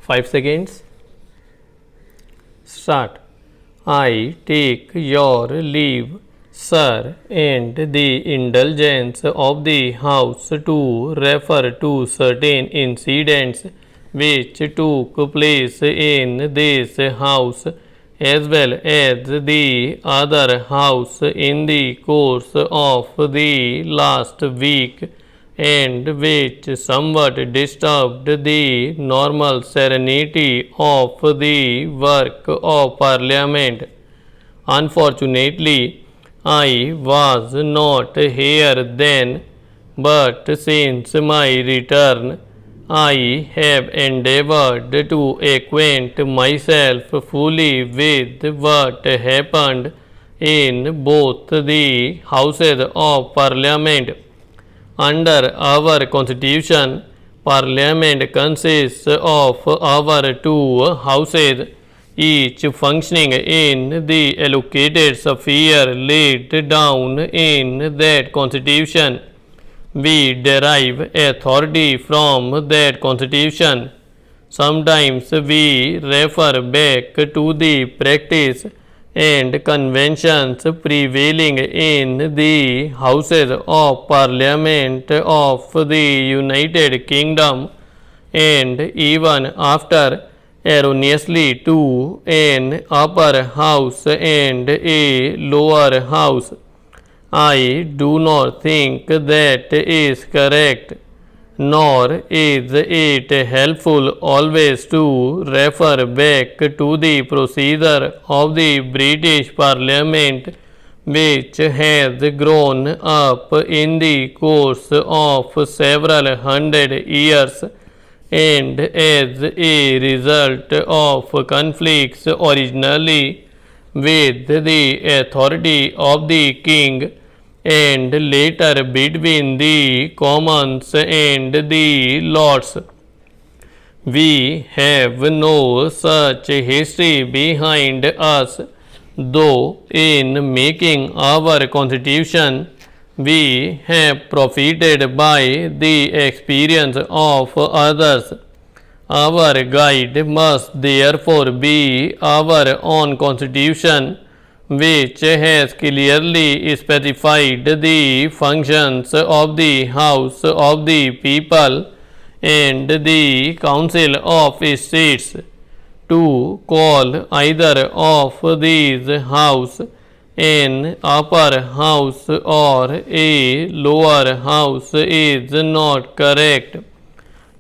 5 seconds. Start. I take your leave, sir, and the indulgence of the House to refer to certain incidents which took place in this House as well as the other House in the course of the last week, and which somewhat disturbed the normal serenity of the work of Parliament. Unfortunately, I was not here then, but since my return, I have endeavoured to acquaint myself fully with what happened in both the Houses of Parliament. Under our Constitution, Parliament consists of our two houses, each functioning in the allocated sphere laid down in that Constitution. We derive authority from that Constitution. Sometimes we refer back to the practice and conventions prevailing in the Houses of Parliament of the United Kingdom, and even after erroneously to an upper house and a lower house. I do not think that is correct, nor is it helpful always to refer back to the procedure of the British Parliament, which has grown up in the course of several hundred years, and as a result of conflicts originally with the authority of the King, and later between the Commons and the Lords. We have no such history behind us, though in making our Constitution we have profited by the experience of others. Our guide must therefore be our own Constitution, which has clearly specified the functions of the House of the People and the Council of States. To call either of these House an upper house or a lower house is not correct.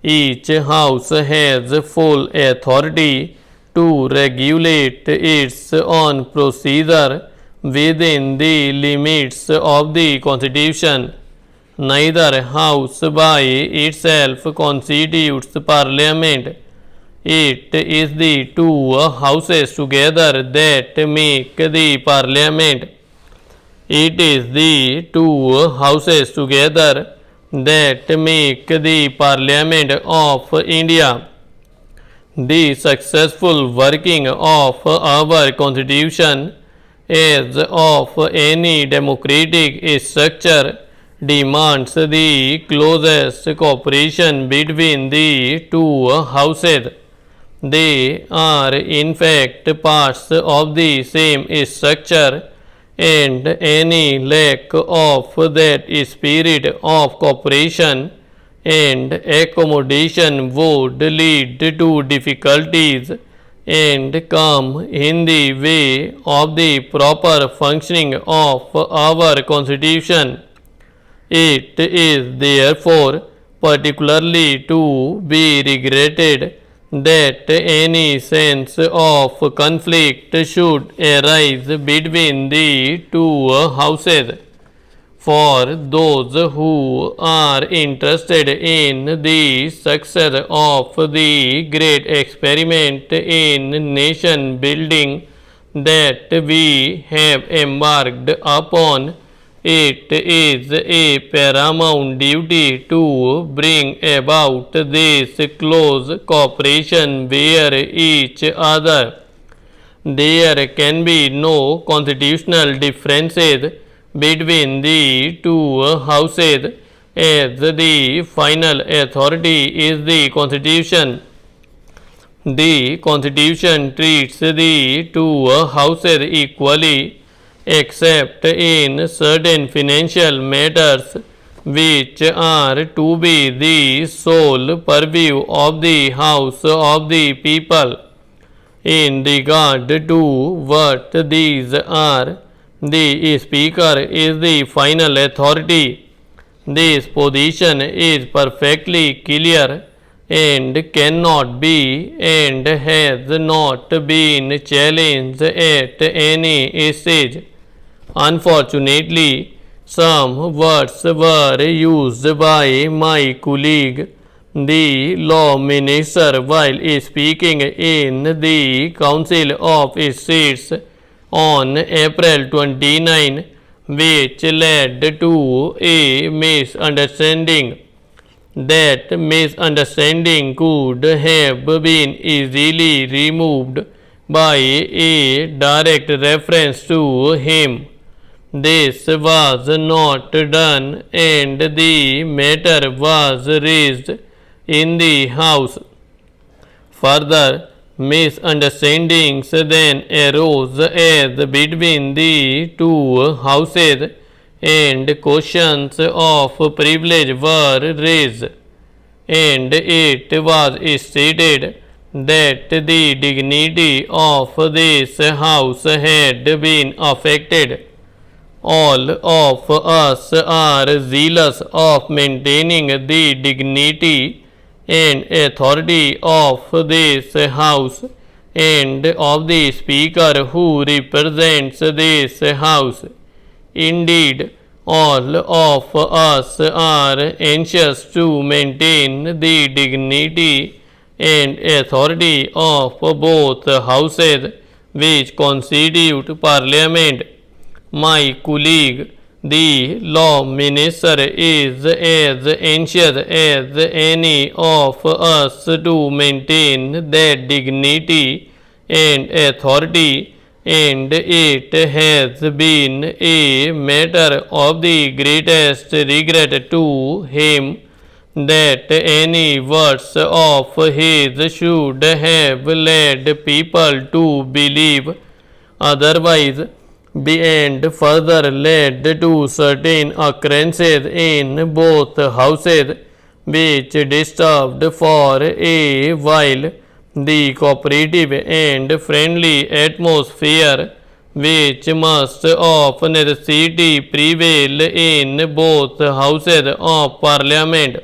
Each house has full authority to regulate its own procedure within the limits of the Constitution. Neither house by itself constitutes Parliament. It is the two houses together that make the Parliament. It is the two houses together that make the Parliament of India. The successful working of our Constitution, as of any democratic structure, demands the closest cooperation between the two houses. They are in fact parts of the same structure, and any lack of that spirit of cooperation and accommodation would lead to difficulties and come in the way of the proper functioning of our Constitution. It is therefore particularly to be regretted that any sense of conflict should arise between the two houses. For those who are interested in the success of the great experiment in nation building that we have embarked upon, it is a paramount duty to bring about this close cooperation with each other. There can be no constitutional differences between the two houses, as the final authority is the Constitution. The Constitution treats the two houses equally except in certain financial matters which are to be the sole purview of the House of the People. In regard to what these are, the Speaker is the final authority. This position is perfectly clear and cannot be and has not been challenged at any stage. Unfortunately, some words were used by my colleague, the law minister, while speaking in the Council of States on April 29, which led to a misunderstanding. That misunderstanding could have been easily removed by a direct reference to him. This was not done and the matter was raised in the House. Further misunderstandings then arose as between the two houses and questions of privilege were raised, and it was stated that the dignity of this house had been affected. All of us are zealous of maintaining the dignity and authority of this house and of the Speaker who represents this house. Indeed, all of us are anxious to maintain the dignity and authority of both houses which constitute Parliament. My colleague, the law minister, is as anxious as any of us to maintain that dignity and authority, and it has been a matter of the greatest regret to him that any words of his should have led people to believe otherwise, and further led to certain occurrences in both houses which disturbed for a while the cooperative and friendly atmosphere which must of necessity prevail in both houses of Parliament.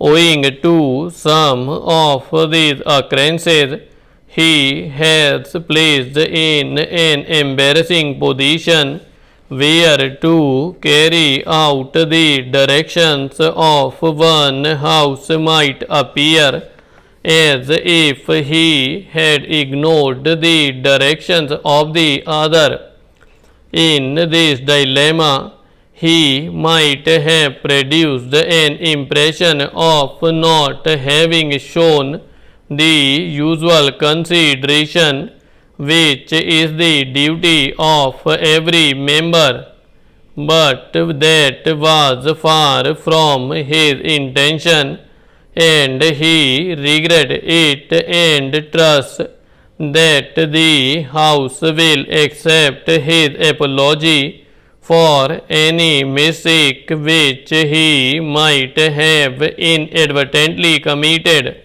Owing to some of these occurrences, he has placed in an embarrassing position where to carry out the directions of one house might appear as if he had ignored the directions of the other. In this dilemma, he might have produced an impression of not having shown the usual consideration which is the duty of every member, but that was far from his intention, and he regretted it and trusts that the House will accept his apology for any mistake which he might have inadvertently committed.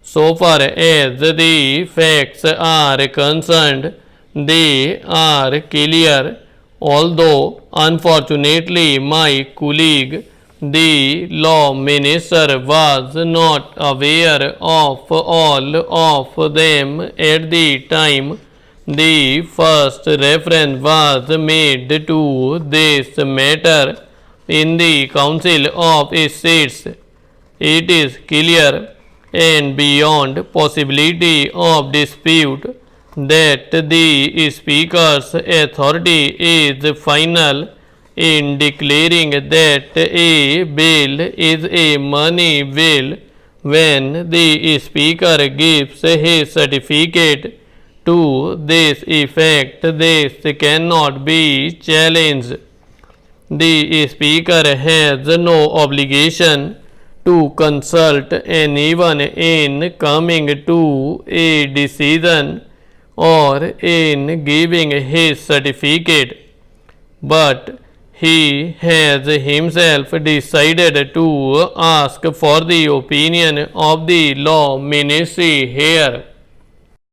So far as the facts are concerned, they are clear, although unfortunately my colleague, the law minister, was not aware of all of them at the time the first reference was made to this matter in the Council of States. It is clear and beyond possibility of dispute that the Speaker's authority is final in declaring that a bill is a money bill when the Speaker gives his certificate to this effect. This cannot be challenged. The Speaker has no obligation to consult anyone in coming to a decision or in giving his certificate, but he has himself decided to ask for the opinion of the law ministry here.